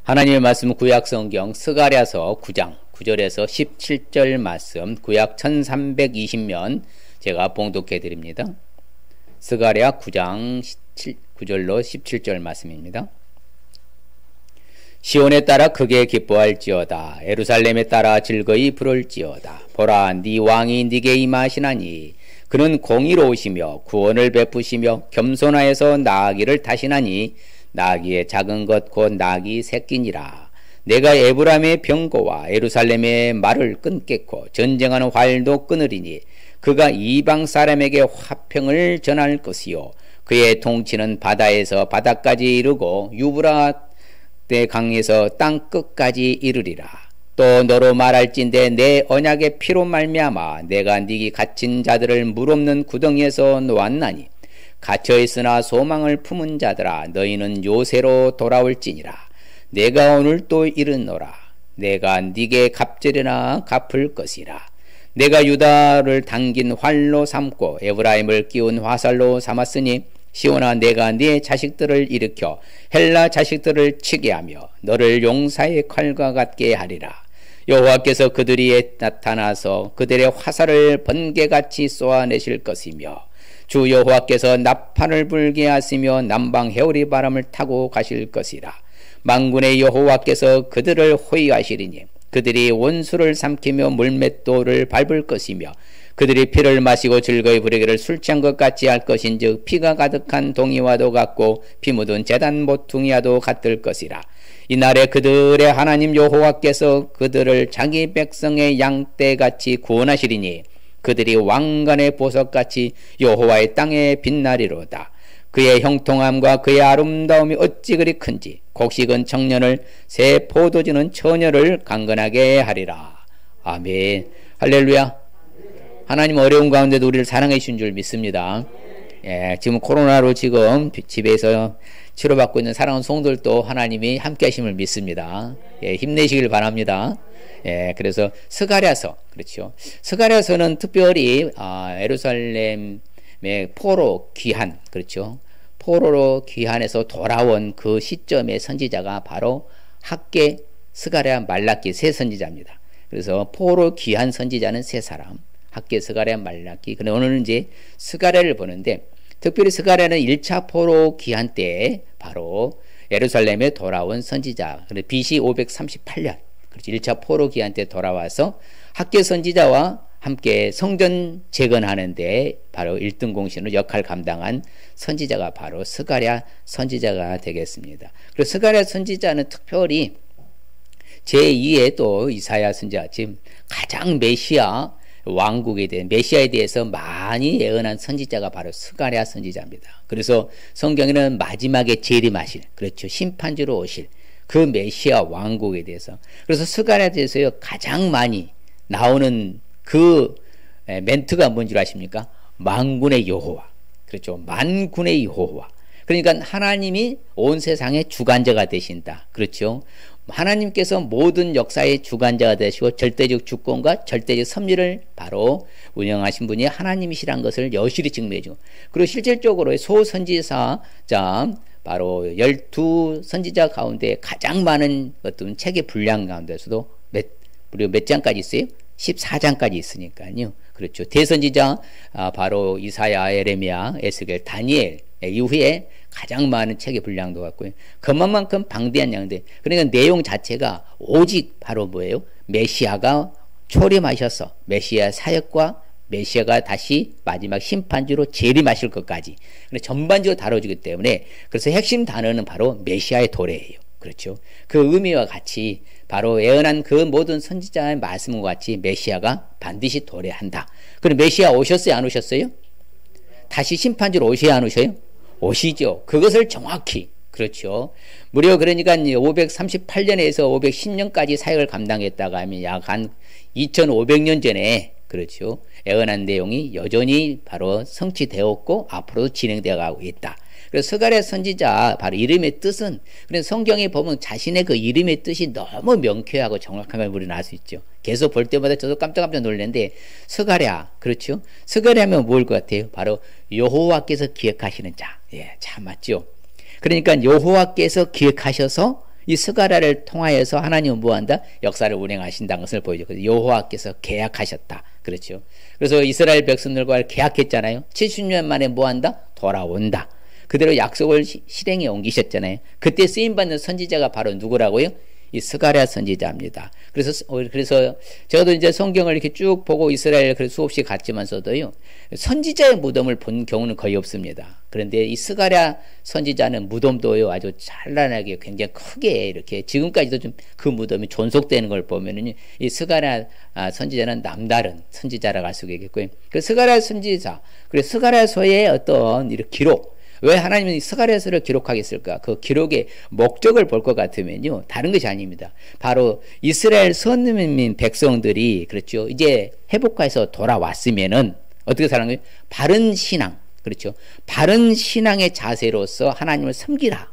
하나님의 말씀은 구약성경 스가랴서 9장 9절에서 17절 말씀, 구약 1320면 제가 봉독해 드립니다. 스가랴 9장 9절로 17절 말씀입니다. 시온에 따라 크게 기뻐할지어다. 예루살렘에 따라 즐거이 부를지어다. 보라, 네 왕이 네게 임하시나니 그는 공의로우시며 구원을 베푸시며 겸손하여서 나아기를 타시나니 나귀의 작은 것 곧 나귀 새끼니라. 내가 에브라임의 병거와 예루살렘의 말을 끊겠고 전쟁하는 활도 끊으리니 그가 이방 사람에게 화평을 전할 것이요 그의 통치는 바다에서 바다까지 이르고 유브라데 강에서 땅 끝까지 이르리라. 또 너로 말할진대 내 언약의 피로 말미암아 내가 네게 갇힌 자들을 물 없는 구덩이에서 놓았나니 갇혀있으나 소망을 품은 자들아 너희는 요새로 돌아올지니라. 내가 오늘 또 이르노라. 내가 네게 갚으려나 갚을 것이라. 내가 유다를 당긴 활로 삼고 에브라임을 끼운 화살로 삼았으니 시온아 내가 네 자식들을 일으켜 헬라 자식들을 치게 하며 너를 용사의 칼과 같게 하리라. 여호와께서 그들이 나타나서 그들의 화살을 번개같이 쏘아내실 것이며 주 여호와께서 나팔을 불게 하시며 남방 해오리 바람을 타고 가실 것이라. 만군의 여호와께서 그들을 호위하시리니 그들이 원수를 삼키며 물맷돌을 밟을 것이며 그들이 피를 마시고 즐거이 부르기를 술 취한 것 같이 할 것인즉 피가 가득한 동이와도 같고 피 묻은 제단 모퉁이와도 같을 것이라. 이날에 그들의 하나님 여호와께서 그들을 자기 백성의 양떼같이 구원하시리니 그들이 왕관의 보석같이 여호와의 땅에 빛나리로다. 그의 형통함과 그의 아름다움이 어찌 그리 큰지 곡식은 청년을 새 포도주는 처녀를 강건하게 하리라. 아멘. 할렐루야. 하나님 어려운 가운데도 우리를 사랑해 주신 줄 믿습니다. 예, 지금 코로나로 지금 집에서 치료받고 있는 사랑하는 성도들도 하나님이 함께 하심을 믿습니다. 예, 힘내시길 바랍니다. 예, 그래서 스가랴서, 그렇죠. 스가랴서는 특별히 예루살렘의 포로 귀환, 그렇죠. 포로로 귀환해서 돌아온 그 시점의 선지자가 바로 학개, 스가랴, 말라기 세 선지자입니다. 그래서 포로 귀환 선지자는 세 사람, 학개, 스가랴, 말라기. 근데 오늘은 이제 스가랴를 보는데 특별히 스가랴는 1차 포로 귀환 때 바로 예루살렘에 돌아온 선지자, BC 538년, 그렇죠. 1차 포로 귀환 때 돌아와서 학개 선지자와 함께 성전 재건하는데 바로 1등 공신으로 역할 감당한 선지자가 바로 스가랴 선지자가 되겠습니다. 그리고 스가랴 선지자는 특별히 제2의 또 이사야 선지자, 지금 가장 메시아 왕국에 대한 메시아에 대해서 많이 예언한 선지자가 바로 스가랴 선지자입니다. 그래서 성경에는 마지막에 재림하실, 그렇죠, 심판주로 오실 그 메시아 왕국에 대해서, 그래서 스가랴에 대해서 가장 많이 나오는 그 멘트가 뭔지 아십니까? 만군의 여호와, 그렇죠, 만군의 여호와. 그러니까 하나님이 온 세상의 주관자가 되신다, 그렇죠. 하나님께서 모든 역사의 주관자가 되시고 절대적 주권과 절대적 섭리를 바로 운영하신 분이 하나님이시란 것을 여실히 증명해주고, 그리고 실질적으로 소선지자 바로 12선지자 가운데 가장 많은 어떤 책의 분량 가운데서도 우리가 몇 장까지 있어요? 14장까지 있으니까요. 그렇죠. 대선지자 바로 이사야, 예레미야, 에스겔, 다니엘 이후에 가장 많은 책의 분량도 같고요. 그만큼 방대한 양인데, 그러니까 내용 자체가 오직 바로 뭐예요? 메시아가 초림하셔서 메시아 사역과 메시아가 다시 마지막 심판주로 재림하실 것까지 전반적으로 다뤄주기 때문에, 그래서 핵심 단어는 바로 메시아의 도래예요. 그렇죠. 그 의미와 같이 바로 예언한 그 모든 선지자의 말씀과 같이 메시아가 반드시 도래한다. 그럼 메시아 오셨어요? 안 오셨어요? 다시 심판주로 오셔야 안 오셔요? 오시죠. 그것을 정확히, 그렇죠. 무려 그러니까 538년에서 510년까지 사역을 감당했다가 하면 약 한 2500년 전에, 그렇죠, 예언한 내용이 여전히 바로 성취되었고 앞으로도 진행되어 가고 있다. 그래서 스가랴 선지자 바로 이름의 뜻은, 그래서 성경에 보면 자신의 그 이름의 뜻이 너무 명쾌하고 정확하게 우리는 알 수 있죠. 계속 볼 때마다 저도 깜짝깜짝 놀랐는데, 스가랴, 그렇죠. 스가랴면 뭘 것 같아요? 바로 여호와께서 기억하시는 자. 예, 참 맞죠. 그러니까 여호와께서 기억하셔서 이 스가랴를 통하여서 하나님은 뭐한다? 역사를 운행하신다는 것을 보여줘. 그래서 여호와께서 계약하셨다. 그렇죠. 그래서 이스라엘 백성들과 계약했잖아요. 70년 만에 뭐한다? 돌아온다. 그대로 약속을 실행에 옮기셨잖아요. 그때 쓰임받는 선지자가 바로 누구라고요? 이 스가랴 선지자입니다. 그래서 저도 이제 성경을 이렇게 쭉 보고 이스라엘 수없이 갔지만서도요, 선지자의 무덤을 본 경우는 거의 없습니다. 그런데 이 스가랴 선지자는 무덤도요, 아주 찬란하게 굉장히 크게 이렇게 지금까지도 좀 그 무덤이 존속되는 걸 보면은 이 스가랴 선지자는 남다른 선지자라고 할 수가 있겠고요. 그 스가랴 선지자, 그리고 스가랴서의 어떤 이런 기록, 왜 하나님은 스가랴서를 기록하게 했을까? 그 기록의 목적을 볼 것 같으면요, 다른 것이 아닙니다. 바로 이스라엘 선민 백성들이, 그렇죠, 이제 회복해서 돌아왔으면은 어떻게 사는 거예요? 바른 신앙, 그렇죠, 바른 신앙의 자세로서 하나님을 섬기라.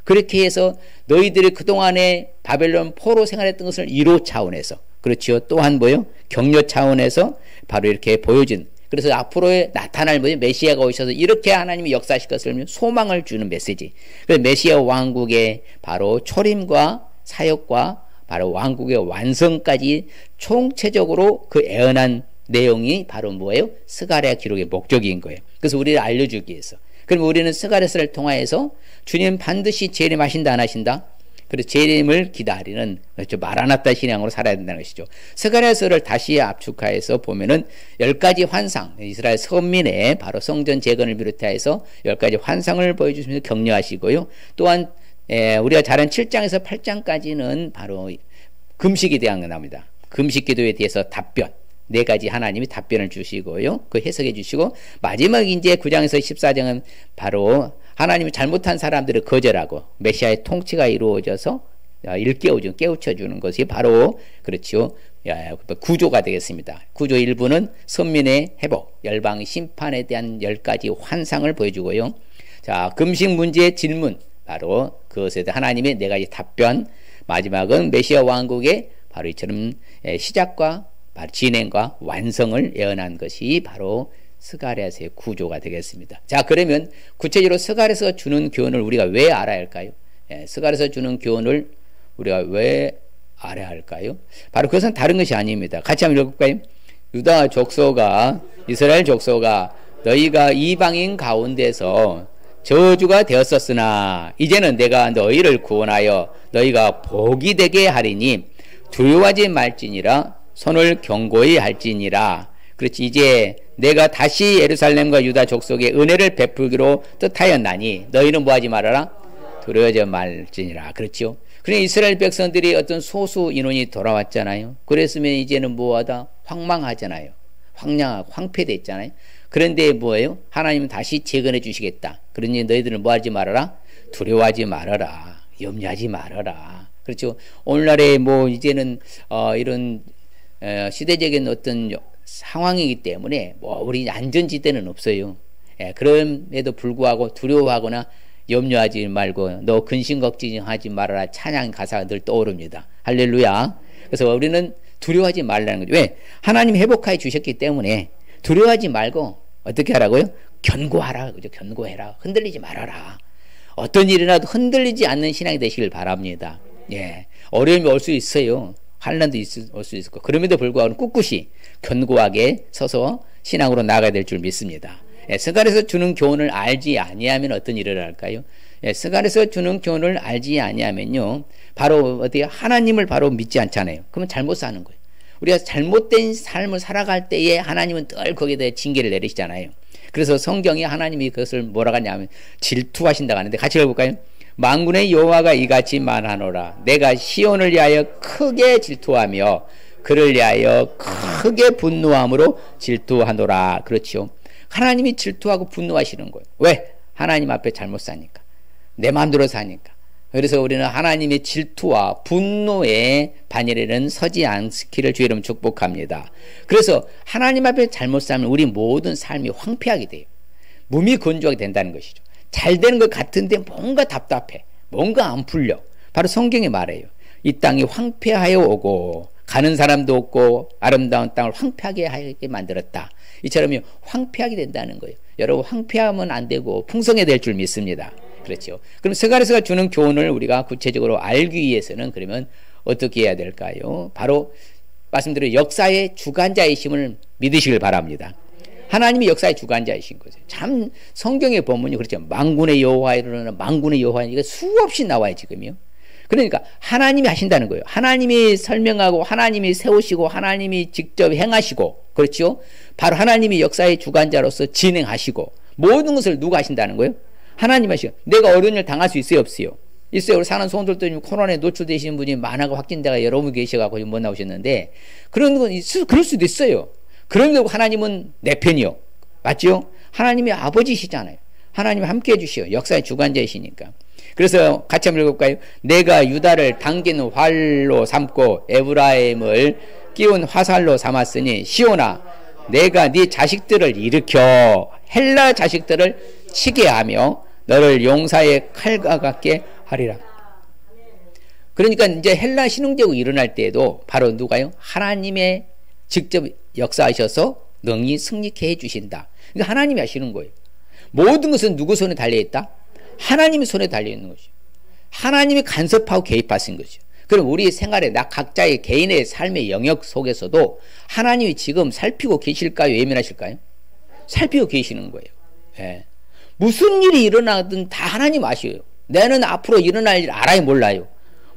그렇게 해서 너희들이 그동안에 바벨론 포로 생활했던 것을 1호 차원에서, 그렇죠, 또한 뭐요? 격려 차원에서 바로 이렇게 보여준, 그래서 앞으로의 나타날 메시아가 오셔서 이렇게 하나님이 역사하실 것을 소망을 주는 메시지. 그래서 메시아 왕국의 바로 초림과 사역과 바로 왕국의 완성까지 총체적으로 그 애언한 내용이 바로 뭐예요? 스가랴 기록의 목적인 거예요. 그래서 우리를 알려주기 위해서. 그럼 우리는 스가랴서를 통하여서 주님 반드시 재림하신다 안 하신다? 그래서 재림을 기다리는, 그렇죠, 마라나타 신앙으로 살아야 된다는 것이죠. 스가랴서를 다시 압축하여서 보면은 10가지 환상, 이스라엘 선민의 바로 성전 재건을 비롯해서 10가지 환상을 보여주시면서 격려하시고요. 또한 우리가 잘 아는 7장에서 8장까지는 바로 금식에 대한 거 나옵니다. 금식 기도에 대해서 답변, 4가지 하나님이 답변을 주시고요, 그 해석해 주시고, 마지막 이제 9장에서 14장은 바로 하나님이 잘못한 사람들을 거절하고 메시아의 통치가 이루어져서 깨우쳐주는 것이 바로, 그렇죠, 구조가 되겠습니다. 구조 1부는 선민의 회복, 열방 심판에 대한 10가지 환상을 보여주고요. 자, 금식 문제의 질문, 바로 그것에 대한 하나님의 4가지 답변, 마지막은 메시아 왕국의 바로 이처럼 시작과 바로 진행과 완성을 예언한 것이 바로 스가랴서의 구조가 되겠습니다. 자, 그러면 구체적으로 스가랴서 주는 교훈을 우리가 왜 알아야 할까요? 스가랴서 주는 교훈을 우리가 왜 알아야 할까요? 바로 그것은 다른 것이 아닙니다. 같이 한번 읽어볼까요? 유다 족속아, 이스라엘 족속아, 너희가 이방인 가운데서 저주가 되었었으나 이제는 내가 너희를 구원하여 너희가 복이 되게 하리니 두려워하지 말지니라, 손을 견고히 할지니라. 그렇지, 이제 내가 다시 예루살렘과 유다 족속에 은혜를 베풀기로 뜻하였나니 너희는 뭐하지 말아라? 두려워하지 말지니라. 그렇죠. 그러니 이스라엘 백성들이 어떤 소수 인원이 돌아왔잖아요. 그랬으면 이제는 뭐하다? 황망하잖아요. 황폐됐잖아요. 그런데 뭐예요? 하나님은 다시 재건해 주시겠다. 그러니 너희들은 뭐하지 말아라? 두려워하지 말아라. 염려하지 말아라. 그렇죠. 오늘날에 뭐 이제는 이런 시대적인 어떤 상황이기 때문에 뭐 우리 안전지대는 없어요. 그럼에도 불구하고 두려워하거나 염려하지 말고 너 근심걱정하지 말아라 찬양 가사가 늘 떠오릅니다. 할렐루야. 그래서 우리는 두려워하지 말라는 거죠. 왜? 하나님 회복하여 주셨기 때문에 두려워하지 말고 어떻게 하라고요? 견고하라. 그죠? 견고해라. 흔들리지 말아라. 어떤 일이라도 흔들리지 않는 신앙이 되시길 바랍니다. 예. 어려움이 올 수 있어요. 환난도 올 수 있고, 그럼에도 불구하고 꿋꿋이 견고하게 서서 신앙으로 나아가야 될 줄 믿습니다. 스가랴에서 주는 교훈을 알지 아니하면 어떤 일을 할까요? 스가랴에서 주는 교훈을 알지 아니하면요, 바로 어떻게 하나님을 바로 믿지 않잖아요. 그러면 잘못 사는 거예요. 우리가 잘못된 삶을 살아갈 때에 하나님은 늘 거기에 대해 징계를 내리시잖아요. 그래서 성경이 하나님이 그것을 뭐라고 하냐면 질투하신다고 하는데, 같이 읽어볼까요? 만군의 여호와가 이같이 말하노라. 내가 시온을 위하여 크게 질투하며 그를 위하여 크게 분노함으로 질투하노라. 그렇죠. 하나님이 질투하고 분노하시는 거예요. 왜? 하나님 앞에 잘못 사니까, 내 마음대로 사니까. 그래서 우리는 하나님의 질투와 분노의 반열에는 서지 않기를 주의 이름 축복합니다. 그래서 하나님 앞에 잘못 살면 우리 모든 삶이 황폐하게 돼요. 몸이 건조하게 된다는 것이죠. 잘 되는 것 같은데 뭔가 답답해, 뭔가 안 풀려. 바로 성경이 말해요. 이 땅이 황폐하여 오고 가는 사람도 없고 아름다운 땅을 황폐하게 하게 만들었다. 이처럼 황폐하게 된다는 거예요. 여러분, 황폐하면 안 되고 풍성해야 될 줄 믿습니다. 그렇죠. 그럼 스가랴서가 주는 교훈을 우리가 구체적으로 알기 위해서는 그러면 어떻게 해야 될까요? 바로 말씀드린 역사의 주관자이심을 믿으시길 바랍니다. 하나님이 역사의 주관자이신 거죠. 참 성경의 본문이 그렇죠. 만군의 여호와 이르노라 만군의 여호와 이거 수없이 나와요 지금요. 그러니까 하나님이 하신다는 거예요. 하나님이 설명하고 하나님이 세우시고 하나님이 직접 행하시고 그렇죠. 바로 하나님이 역사의 주관자로서 진행하시고 모든 것을 누가 하신다는 거예요? 하나님 하시고. 내가 어려운 일 당할 수 있어요 없어요? 있어요. 우리 사는 소원들도 코로나에 노출되시는 분이 많아가 확진자가 여러 분 계셔가지고 못 나오셨는데 그런 건 그럴 수도 있어요. 그런데도 하나님은 내 편이요. 맞죠? 하나님이 아버지시잖아요. 하나님이 함께 해주시오. 역사의 주관자이시니까. 그래서 같이 한번 읽어볼까요? 내가 유다를 당기는 활로 삼고 에브라임을 끼운 화살로 삼았으니 시온아 내가 네 자식들을 일으켜 헬라 자식들을 치게 하며 너를 용사의 칼과 같게 하리라. 그러니까 이제 헬라 신흥제국 일어날 때에도 바로 누가요? 하나님의 직접 역사하셔서 능히 승리케 해주신다. 그러니까 하나님이 하시는 거예요. 모든 것은 누구 손에 달려있다? 하나님의 손에 달려있는 거죠. 하나님이 간섭하고 개입하신 거죠. 그럼 우리 생활에 나 각자의 개인의 삶의 영역 속에서도 하나님이 지금 살피고 계실까요? 예민하실까요? 살피고 계시는 거예요. 예. 무슨 일이 일어나든 다 하나님 아셔요. 나는 앞으로 일어날 일 알아요 몰라요?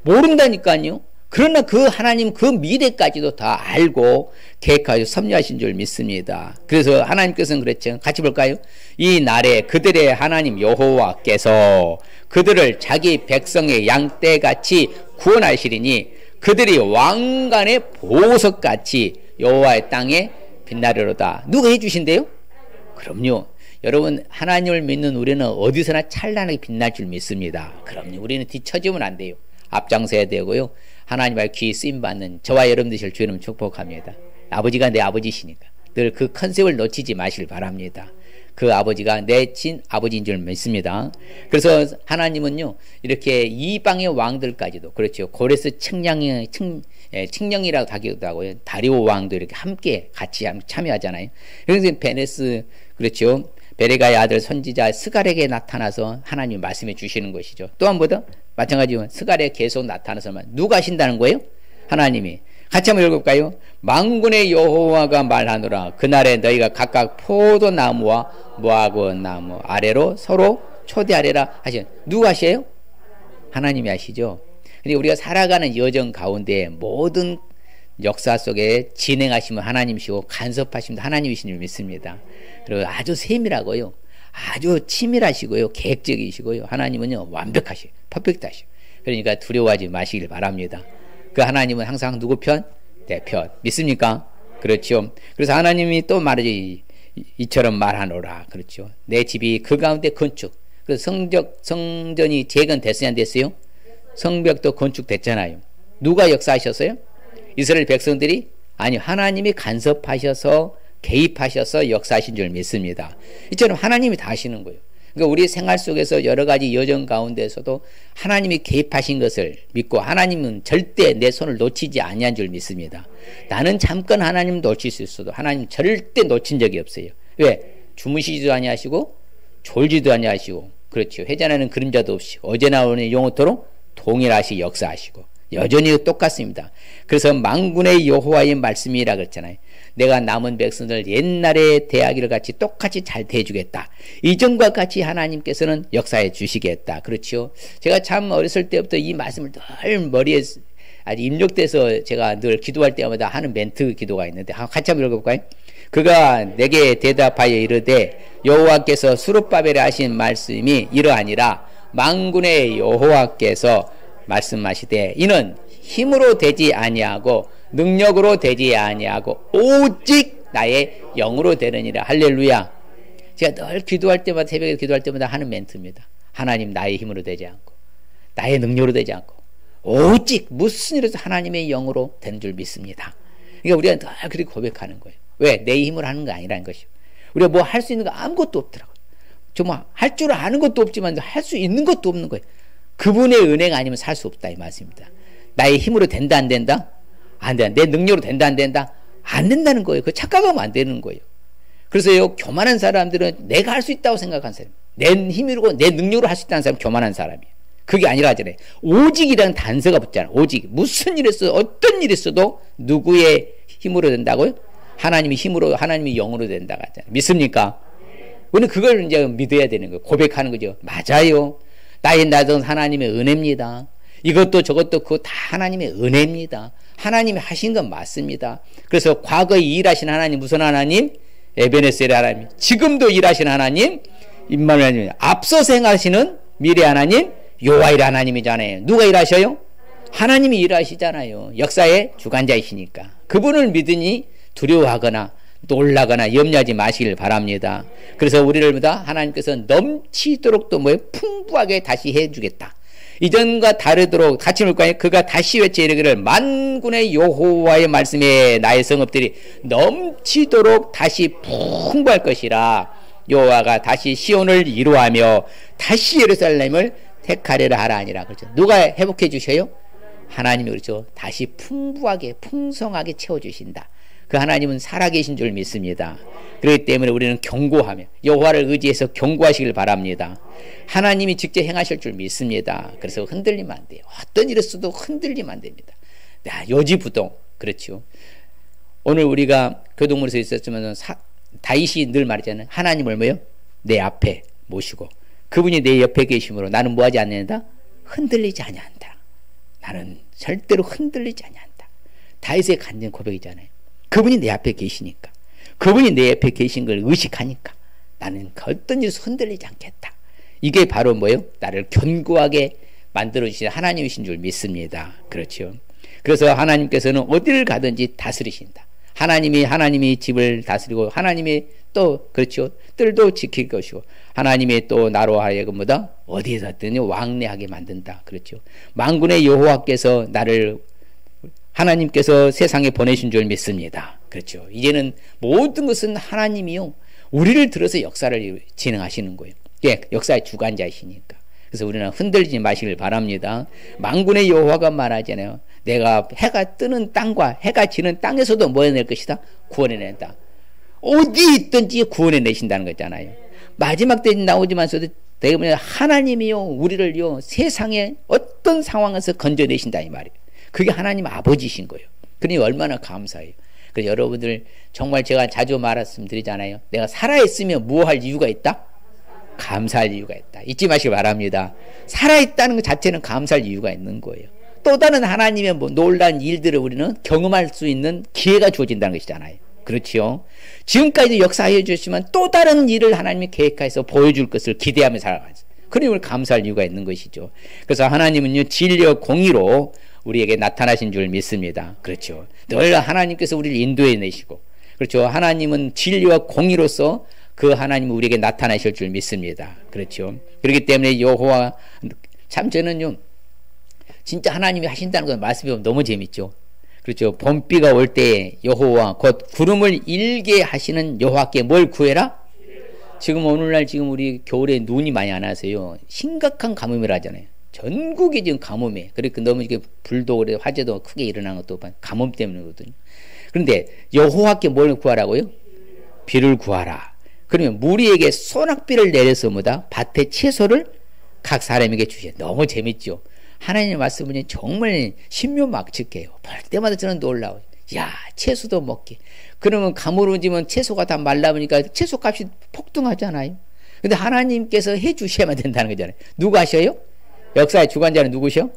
모른다니까요. 그러나 그 하나님 그 미래까지도 다 알고 계획하여 섭리하신 줄 믿습니다. 그래서 하나님께서는 그랬죠. 같이 볼까요? 이 날에 그들의 하나님 여호와께서 그들을 자기 백성의 양떼같이 구원하시리니 그들이 왕관의 보석같이 여호와의 땅에 빛나리로다. 누가 해주신대요? 그럼요. 여러분 하나님을 믿는 우리는 어디서나 찬란하게 빛날 줄 믿습니다. 그럼요. 우리는 뒤처지면 안 돼요. 앞장서야 되고요. 하나님의 귀 쓰임받는 저와 여러분 되실 주님 축복합니다. 아버지가 내 아버지시니까 늘 그 컨셉을 놓치지 마시길 바랍니다. 그 아버지가 내 친 아버지인 줄 믿습니다. 그래서 하나님은요 이렇게 이방의 왕들까지도 그렇죠. 고레스 측령이라고 하기도 하고요. 다리오 왕도 이렇게 함께 같이 참여하잖아요. 그래서 베네스 그렇죠. 베레가의 아들 선지자 스갈에게 나타나서 하나님이 말씀해 주시는 것이죠. 또 한 번 더 마찬가지로 스갈에 계속 나타나서만 누가 하신다는 거예요? 하나님이. 같이 한번 읽어볼까요? 만군의 여호와가 말하노라 그날에 너희가 각각 포도나무와 무화과 나무 아래로 서로 초대하리라 하시는 누가 하셔요? 하나님이 하시죠. 근데 우리가 살아가는 여정 가운데 모든 역사 속에 진행하시면 하나님이시고 간섭하시면 하나님이신 줄 믿습니다. 그리고 아주 세밀하고요. 아주 치밀하시고요. 계획적이시고요. 하나님은요. 완벽하시고 퍼펙트하시고 그러니까 두려워하지 마시길 바랍니다. 그 하나님은 항상 누구 편? 내 편. 믿습니까? 그렇죠. 그래서 하나님이 또 말하지 이처럼 말하노라. 그렇죠. 내 집이 그 가운데 건축. 그래서 성전이 재건됐어요? 안 됐어요? 성벽도 건축됐잖아요. 누가 역사하셨어요? 이스라엘 백성들이? 아니 하나님이 간섭하셔서 개입하셔서 역사하신 줄 믿습니다. 이처럼 하나님이 다 하시는 거예요. 그러니까 우리 생활 속에서 여러 가지 여정 가운데서도 하나님이 개입하신 것을 믿고 하나님은 절대 내 손을 놓치지 아니한 줄 믿습니다. 나는 잠깐 하나님 놓칠 수 있어도 하나님 절대 놓친 적이 없어요. 왜? 주무시지도 아니하시고 졸지도 아니하시고 그렇죠. 회전하는 그림자도 없이 어제나 오늘 영원토록 동일하시 역사하시고 여전히 똑같습니다. 그래서 만군의 여호와의 말씀이라 그랬잖아요. 내가 남은 백성들 옛날에 대하기를 같이 똑같이 잘 대해주겠다. 이전과 같이 하나님께서는 역사해 주시겠다. 그렇죠. 제가 참 어렸을 때부터 이 말씀을 늘 머리에 아주 입력돼서 제가 늘 기도할 때마다 하는 멘트 기도가 있는데 같이 한번 읽어볼까요? 그가 내게 대답하여 이르되 여호와께서 수룹바벨에 하신 말씀이 이러하니라 만군의 여호와께서 말씀하시되 이는 힘으로 되지 아니하고 능력으로 되지 아니하고 오직 나의 영으로 되느니라. 할렐루야. 제가 늘 기도할 때마다 새벽에 기도할 때마다 하는 멘트입니다. 하나님 나의 힘으로 되지 않고 나의 능력으로 되지 않고 오직 무슨 일에서 하나님의 영으로 되는 줄 믿습니다. 그러니까 우리가 늘 그렇게 고백하는 거예요. 왜? 내 힘으로 하는 거 아니라는 것이요. 우리가 뭐 할 수 있는 거 아무것도 없더라고요. 정말 할 줄 아는 것도 없지만 할 수 있는 것도 없는 거예요. 그분의 은혜가 아니면 살 수 없다 이 말씀입니다. 나의 힘으로 된다 안 된다? 안 된다. 내 능력으로 된다 안 된다? 안 된다는 거예요. 그 착각하면 안 되는 거예요. 그래서 교만한 사람들은 내가 할 수 있다고 생각한 사람. 내 힘으로 내 능력으로 할 수 있다는 사람 교만한 사람이에요. 그게 아니라 하잖아요. 오직이라는 단서가 붙잖아요. 오직. 무슨 일이 있어도 어떤 일이 있어도 누구의 힘으로 된다고요? 하나님의 힘으로, 하나님의 영으로 된다고 하잖아요. 믿습니까? 우리는 그걸 이제 믿어야 되는 거예요. 고백하는 거죠. 맞아요. 나의 나던 하나님의 은혜입니다. 이것도 저것도 그거 다 하나님의 은혜입니다. 하나님이 하신 건 맞습니다. 그래서 과거에 일하신 하나님 무슨 하나님? 에베네셀의 하나님. 지금도 일하신 하나님 임마누엘 하나님. 앞서서 행하시는 미래 하나님 여호와의 하나님이잖아요. 누가 일하셔요? 하나님이 일하시잖아요. 역사의 주관자이시니까. 그분을 믿으니 두려워하거나 놀라거나 염려하지 마시길 바랍니다. 그래서 우리를 보다 하나님께서 넘치도록 또 뭐예요? 풍부하게 다시 해주겠다. 이전과 다르도록 같이 볼까요? 그가 다시 외쳐 이르기를 만군의 여호와의 말씀에 나의 성읍들이 넘치도록 다시 풍부할 것이라. 여호와가 다시 시온을 이루하며 다시 예루살렘을 택하리라 하라 아니라. 그렇죠. 누가 회복해 주셔요? 하나님이. 그렇죠. 다시 풍부하게 풍성하게 채워주신다. 그 하나님은 살아계신 줄 믿습니다. 그렇기 때문에 우리는 경고하며 여호와를 의지해서 경고하시길 바랍니다. 하나님이 직접 행하실 줄 믿습니다. 그래서 흔들리면 안 돼요. 어떤 일을 써도 흔들리면 안 됩니다. 요지부동. 그렇죠. 오늘 우리가 교동문에서 있었지만 다윗이 늘 말했잖아요. 하나님을 뭐요? 내 앞에 모시고 그분이 내 옆에 계심으로 나는 뭐하지 않는다? 흔들리지 아니한다. 나는 절대로 흔들리지 아니한다. 다윗의 간증 고백이잖아요. 그분이 내 앞에 계시니까, 그분이 내 옆에 계신 걸 의식하니까 나는 어떤 일에서 흔들리지 않겠다. 이게 바로 뭐예요? 나를 견고하게 만들어주신 하나님이신 줄 믿습니다. 그렇죠. 그래서 하나님께서는 어디를 가든지 다스리신다. 하나님이 집을 다스리고 하나님이 또 그렇죠. 뜰도 지킬 것이고 하나님이 또 나로 하여금 뭐다? 어디에서든 왕래하게 만든다. 그렇죠. 만군의 여호와께서 나를 하나님께서 세상에 보내신 줄 믿습니다. 그렇죠. 이제는 모든 것은 하나님이요. 우리를 들어서 역사를 진행하시는 거예요. 예, 역사의 주관자이시니까. 그래서 우리는 흔들리지 마시길 바랍니다. 만군의 여호와가 말하잖아요. 내가 해가 뜨는 땅과 해가 지는 땅에서도 뭐 해낼 것이다? 구원해낸다. 어디 있든지 구원해내신다는 거잖아요. 마지막 때 나오지만서도 대부분 하나님이요. 우리를요. 세상의 어떤 상황에서 건져내신다 이 말이에요. 그게 하나님 아버지신 거예요. 그러니 얼마나 감사해요. 그래서 여러분들 정말 제가 자주 말씀드리잖아요. 내가 살아있으면 뭐 할 이유가 있다? 감사할 이유가 있다. 잊지 마시기 바랍니다. 살아있다는 것 자체는 감사할 이유가 있는 거예요. 또 다른 하나님의 뭐 놀라운 일들을 우리는 경험할 수 있는 기회가 주어진다는 것이잖아요. 그렇지요. 지금까지도 역사해 주시지만 또 다른 일을 하나님이 계획해서 보여줄 것을 기대하며 살아가요. 그러니 우리 감사할 이유가 있는 것이죠. 그래서 하나님은요 진리와 공의로 우리에게 나타나신 줄 믿습니다. 그렇죠. 늘 하나님께서 우리를 인도해 내시고 그렇죠. 하나님은 진리와 공의로서 그 하나님은 우리에게 나타나실 줄 믿습니다. 그렇죠. 그렇기 때문에 여호와 참 저는요 진짜 하나님이 하신다는 건 말씀이 너무 재밌죠. 그렇죠. 봄비가 올 때 여호와 곧 구름을 일게 하시는 여호와께 뭘 구해라? 지금 오늘날 지금 우리 겨울에 눈이 많이 안 와서요 심각한 가뭄이라 하잖아요. 전국이 지금 가뭄이에요. 그러니까 너무 이게 불도 그래 화재도 크게 일어나는 것도 가뭄 때문이거든요. 그런데 여호와께 뭘 구하라고요? 비를 구하라. 그러면 무리에게 소낙비를 내려서 뭐다? 밭에 채소를 각 사람에게 주셔. 너무 재밌죠. 하나님의 말씀은 정말 신묘막측해요. 볼 때마다 저는 놀라워요. 야, 채소도 먹게. 그러면 가물어지면 채소가 다 말라보니까 채소값이 폭등하잖아요. 근데 하나님께서 해주셔야만 된다는 거잖아요. 누가 하셔요? 역사의 주관자는 누구셔?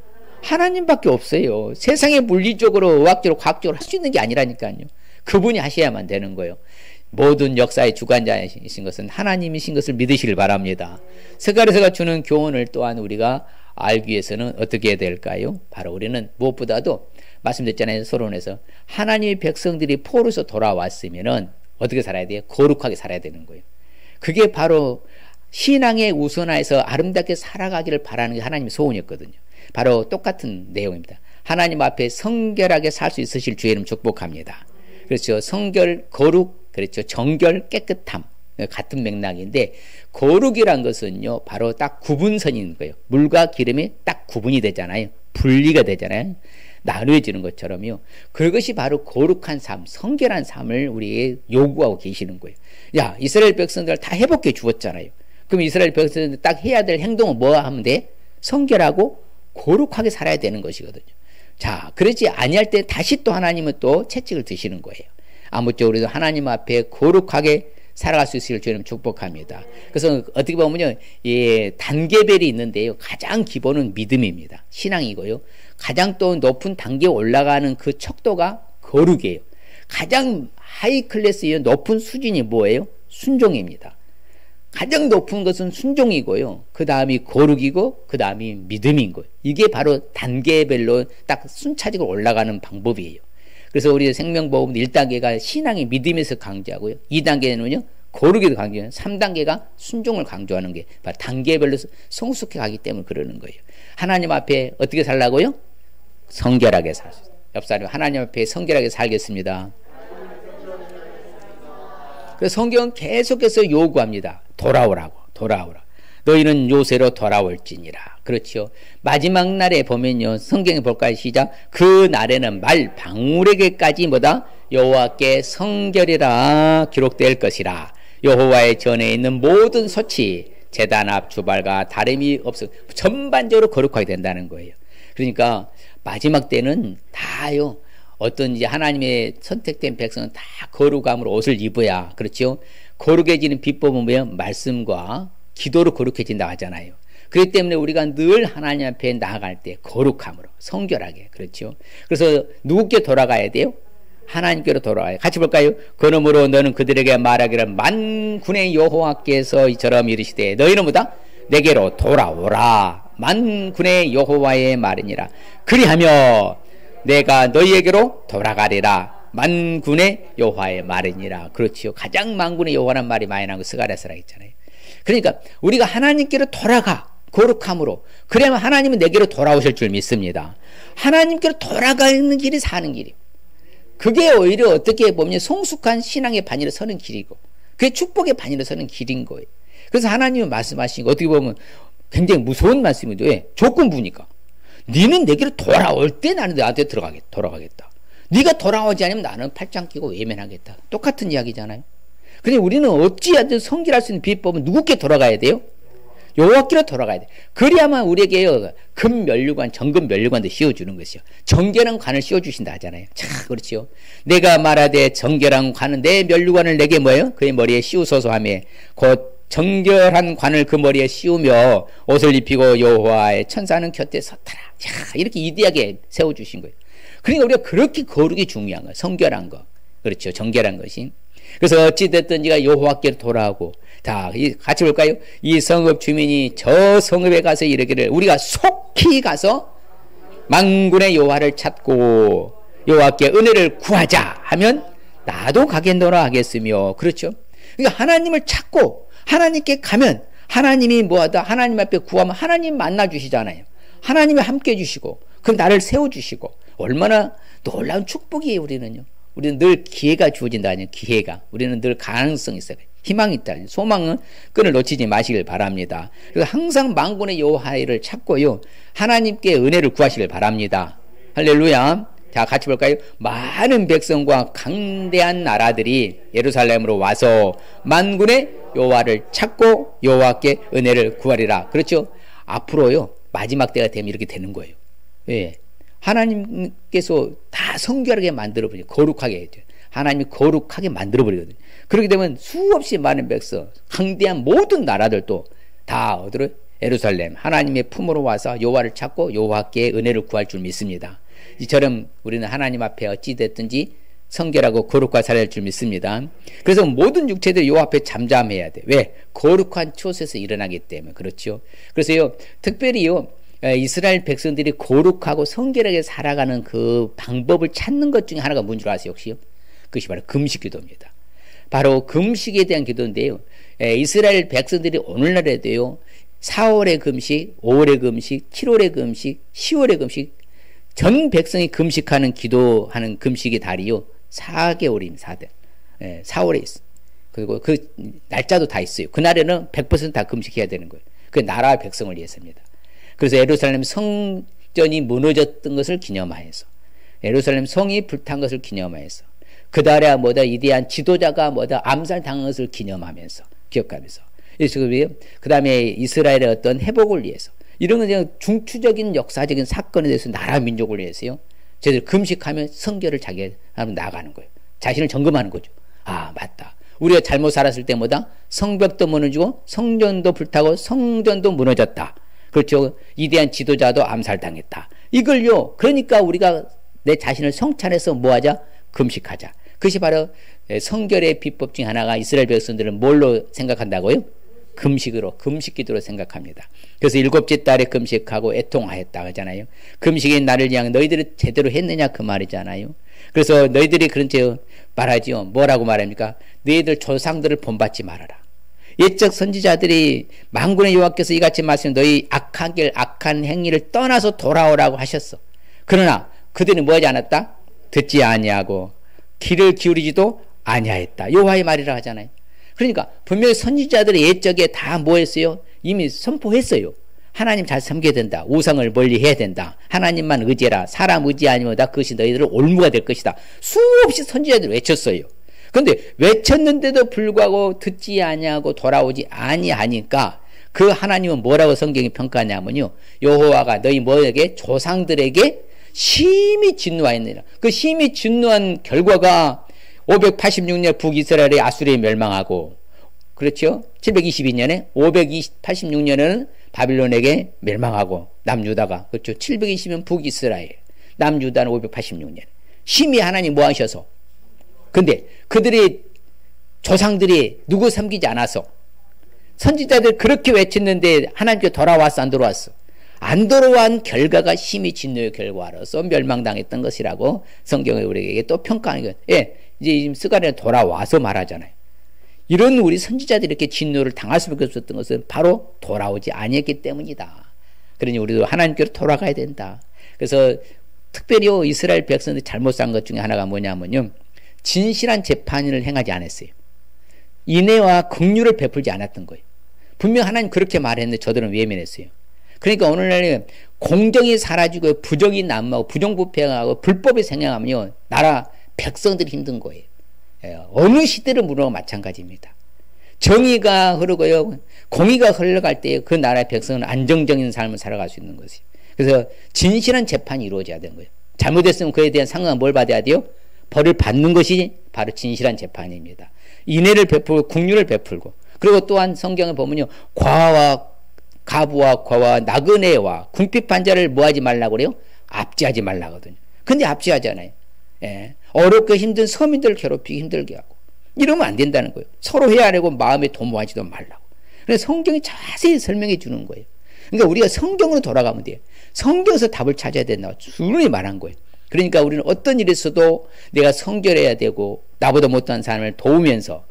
하나님밖에 없어요. 세상에 물리적으로, 의학적으로, 과학적으로 할 수 있는 게 아니라니까요. 그분이 하셔야만 되는 거예요. 모든 역사의 주관자이신 것은 하나님이신 것을 믿으시길 바랍니다. 스가랴서가 주는 교훈을 또한 우리가 알기 위해서는 어떻게 해야 될까요? 바로 우리는 무엇보다도 말씀드렸잖아요. 서론에서 하나님의 백성들이 포로에서 돌아왔으면은 어떻게 살아야 돼요? 거룩하게 살아야 되는 거예요. 그게 바로 신앙의 우선화에서 아름답게 살아가기를 바라는 게 하나님의 소원이었거든요. 바로 똑같은 내용입니다. 하나님 앞에 성결하게 살 수 있으실 주의 이름 축복합니다. 그렇죠. 성결, 거룩, 그렇죠. 정결, 깨끗함. 같은 맥락인데 거룩이란 것은요 바로 딱 구분선인 거예요. 물과 기름이 딱 구분이 되잖아요. 분리가 되잖아요. 나누어지는 것처럼요. 그것이 바로 거룩한 삶, 성결한 삶을 우리에게 요구하고 계시는 거예요. 야, 이스라엘 백성들 다 회복해 주었잖아요. 그럼 이스라엘 백성들 딱 해야 될 행동은 뭐 하면 돼? 성결하고 거룩하게 살아야 되는 것이거든요. 자, 그러지 아니할 때 다시 또 하나님은 또 채찍을 드시는 거예요. 아무쪼록 하나님 앞에 거룩하게 살아갈 수 있을 주님 축복합니다. 그래서 어떻게 보면요, 예, 단계별이 있는데요. 가장 기본은 믿음입니다. 신앙이고요. 가장 또 높은 단계에 올라가는 그 척도가 거룩이에요. 가장 하이 클래스의 높은 수준이 뭐예요? 순종입니다. 가장 높은 것은 순종이고요. 그 다음이 거룩이고 그 다음이 믿음인 거예요. 이게 바로 단계별로 딱 순차적으로 올라가는 방법이에요. 그래서 우리 생명보험 1단계가 신앙이 믿음에서 강조하고요. 2단계는요. 거룩에도 강조하는 3단계가 순종을 강조하는 게 바로 단계별로 성숙해 가기 때문에 그러는 거예요. 하나님 앞에 어떻게 살라고요? 성결하게 살 수 있어요. 옆 사람 하나님 앞에 성결하게 살겠습니다. 그래서 성경은 계속해서 요구합니다. 돌아오라고. 너희는 요새로 돌아올지니라. 그렇죠. 마지막 날에 보면요. 성경에 볼까요? 시작. 그 날에는 말 방울에게까지 뭐다? 여호와께 성결이라 기록될 것이라. 여호와의 전에 있는 모든 소치, 제단 앞 주발과 다름이 없어. 전반적으로 거룩하게 된다는 거예요. 그러니까 마지막 때는 다요. 어떤 이제 하나님의 선택된 백성은 다 거룩함으로 옷을 입어야, 그렇죠? 거룩해지는 비법은 뭐예요? 말씀과 기도로 거룩해진다고 하잖아요. 그렇기 때문에 우리가 늘 하나님 앞에 나아갈 때 거룩함으로, 성결하게, 그렇죠? 그래서 누구께 돌아가야 돼요? 하나님께로 돌아가요. 같이 볼까요? 그러므로 너는 그들에게 말하기를 만군의 여호와께서 이처럼 이르시되 너희는 뭐다? 내게로 돌아오라. 만군의 여호와의 말이니라. 그리하며 내가 너희에게로 돌아가리라. 만군의 여호와의 말이니라. 그렇지요. 가장 만군의 여호와란 말이 많이 나온 거 스가랴서라 했잖아요. 그러니까 우리가 하나님께로 돌아가. 거룩함으로. 그러면 하나님은 내게로 돌아오실 줄 믿습니다. 하나님께로 돌아가는 길이 사는 길이에요. 그게 오히려 어떻게 보면 성숙한 신앙의 반열에 서는 길이고, 그게 축복의 반열에 서는 길인 거예요. 그래서 하나님은 말씀하신 거 어떻게 보면 굉장히 무서운 말씀인데, 왜? 조건부니까. 너는 내게로 돌아올 때 나는 너한테 돌아가겠다. 네가 돌아오지 않으면 나는 팔짱 끼고 외면하겠다. 똑같은 이야기잖아요. 근데 우리는 어찌하든 성결할 수 있는 비법은 누구께 돌아가야 돼요? 여호와께로 돌아가야 돼. 그래야만 우리에게 금면류관, 정금면류관도 씌워주는 것이요. 정결한 관을 씌워주신다 하잖아요. 자, 그렇지요. 내가 말하되 정결한 관은 내 면류관을 내게 뭐예요? 그의 머리에 씌우소서 하며 곧 정결한 관을 그 머리에 씌우며 옷을 입히고 여호와의 천사는 곁에 섰더라. 자, 이렇게 이대하게 세워주신 거예요. 그러니까 우리가 그렇게 거룩이 중요한 거예요. 성결한 거. 그렇죠. 정결한 것이. 그래서 어찌됐든지가 여호와께로 돌아오고, 다 같이 볼까요? 이 성읍 주민이 저 성읍에 가서 이르기를 우리가 속히 가서 만군의 여호와를 찾고 여호와께 은혜를 구하자 하면 나도 가겠노라 하겠으며, 그렇죠? 그러니까 하나님을 찾고 하나님께 가면 하나님이 뭐하다? 하나님 앞에 구하면 하나님 만나주시잖아요. 하나님이 함께 해주시고, 그럼 나를 세워주시고, 얼마나 놀라운 축복이에요. 우리는 늘 기회가 주어진다. 기회가. 우리는 늘 가능성이 있어요. 희망이 있다. 소망은 끈을 놓치지 마시길 바랍니다. 그래서 항상 만군의 여호와를 찾고요. 하나님께 은혜를 구하시길 바랍니다. 할렐루야. 자, 같이 볼까요? 많은 백성과 강대한 나라들이 예루살렘으로 와서 만군의 여호와를 찾고 여호와께 은혜를 구하리라. 그렇죠? 앞으로요. 마지막 때가 되면 이렇게 되는 거예요. 왜? 하나님께서 다 성결하게 만들어버리고 거룩하게 해줘요. 하나님이 거룩하게 만들어버리거든요. 그렇게 되면 수없이 많은 백성, 강대한 모든 나라들도 다 어디로? 예루살렘 하나님의 품으로 와서 여호와를 찾고 여호와께 은혜를 구할 줄 믿습니다. 이처럼 우리는 하나님 앞에 어찌 됐든지 성결하고 거룩하게 살아야 할 줄 믿습니다. 그래서 모든 육체들이 여호와 앞에 잠잠해야 돼. 왜? 거룩한 촛에서 일어나기 때문에. 그렇죠. 그래서요, 특별히요, 이스라엘 백성들이 거룩하고 성결하게 살아가는 그 방법을 찾는 것 중에 하나가 뭔 줄 아세요, 혹시요? 그것이 바로 금식 기도입니다. 바로 금식에 대한 기도인데요. 이스라엘 백성들이 오늘날에도요, 4월의 금식, 5월의 금식, 7월의 금식, 10월의 금식, 전 백성이 금식하는 기도하는 금식의 달이요, 4개월입니다. 4월에 있어요. 그리고 그 날짜도 다 있어요. 그날에는 100% 다 금식해야 되는 거예요. 그 나라와 백성을 위해서입니다. 그래서 예루살렘 성전이 무너졌던 것을 기념하여서, 예루살렘 성이 불탄 것을 기념하여서, 그 달에 뭐다? 위대한 지도자가 뭐다? 암살당한 것을 기념하면서, 기억하면서, 그 다음에 이스라엘의 어떤 회복을 위해서 이런 건 그냥 중추적인 역사적인 사건에 대해서 나라 민족을 위해서요. 저희들 금식하면 성결을 자기가 나아가는 거예요. 자신을 점검하는 거죠. 아 맞다. 우리가 잘못 살았을 때보다 성벽도 무너지고 성전도 불타고 성전도 무너졌다. 그렇죠. 위대한 지도자도 암살당했다. 이걸요. 그러니까 우리가 내 자신을 성찰해서 뭐하자? 금식하자. 그것이 바로 성결의 비법 중 하나가 이스라엘 백성들은 뭘로 생각한다고요? 금식으로, 금식기도로 생각합니다. 그래서 일곱째 달에 금식하고 애통하였다 하잖아요. 금식의 날을 위한 너희들이 제대로 했느냐 그 말이잖아요. 그래서 너희들이 그런 채 말하지요. 뭐라고 말합니까? 너희들 조상들을 본받지 말아라. 옛적 선지자들이 만군의 여호와께서 이같이 말씀 너희 악한 길 악한 행위를 떠나서 돌아오라고 하셨어. 그러나 그들은 뭐하지 않았다? 듣지 아니하고 귀를 기울이지도 아니하였다. 여호와의 말이라 하잖아요. 그러니까 분명히 선지자들의 옛적에 다 뭐 했어요? 이미 선포했어요. 하나님 잘 섬겨야 된다. 우상을 멀리 해야 된다. 하나님만 의지해라. 사람 의지 아니면 다 그것이 너희들은 올무가 될 것이다. 수없이 선지자들이 외쳤어요. 그런데 외쳤는데도 불구하고 듣지 아니하고 돌아오지 아니하니까 그 하나님은 뭐라고 성경이 평가하냐면요. 여호와가 너희 뭐에게 조상들에게 심히 진노하였느니라. 그 심히 진노한 결과가 586년 북이스라엘의 아수르에 멸망하고 그렇죠. 722년에 586년에는 바빌론에게 멸망하고 남유다가 그렇죠. 720년 북이스라엘 남유다는 586년 심히 하나님 뭐 하셔서 근데 그들의 조상들이 누구 섬기지 않아서 선지자들 그렇게 외쳤는데 하나님께 돌아왔어 안 돌아왔어? 안 돌아온 결과가 심히 진노의 결과로서 멸망당했던 것이라고 성경이 우리에게 또 평가하는 거예요. 예, 이제 지금 스가랴는 돌아와서 말하잖아요. 이런 우리 선지자들이 이렇게 진노를 당할 수밖에 없었던 것은 바로 돌아오지 아니했기 때문이다. 그러니 우리도 하나님께로 돌아가야 된다. 그래서 특별히 이스라엘 백성들이 잘못 산 것 중에 하나가 뭐냐면요. 진실한 재판을 행하지 않았어요. 인애와 긍휼을 베풀지 않았던 거예요. 분명 하나님 그렇게 말했는데 저들은 외면했어요. 그러니까 오늘날 공정이 사라지고 부정이 난무하고 부정부패하고 불법이 생겨나면요. 나라 백성들이 힘든 거예요. 어느 시대를 물어도 마찬가지입니다. 정의가 흐르고요. 공의가 흘러갈 때 그 나라의 백성은 안정적인 삶을 살아갈 수 있는 것이에요. 그래서 진실한 재판이 이루어져야 되는 거예요. 잘못했으면 그에 대한 상응은 뭘 받아야 돼요? 벌을 받는 것이 바로 진실한 재판입니다. 인애를 베풀고 긍휼을 베풀고 그리고 또한 성경을 보면요. 과와 가부와 과와 나그네와 궁핍한 자를 뭐하지 말라고 그래요? 압제하지 말라거든요. 근데 압제하잖아요. 예. 어렵고 힘든 서민들을 괴롭히기 힘들게 하고 이러면 안 된다는 거예요. 서로 헤아리고 마음에 도모하지도 말라고. 그래서 성경이 자세히 설명해 주는 거예요. 그러니까 우리가 성경으로 돌아가면 돼요. 성경에서 답을 찾아야 된다고 주님이 말한 거예요. 그러니까 우리는 어떤 일이 있어도 내가 성결해야 되고 나보다 못한 사람을 도우면서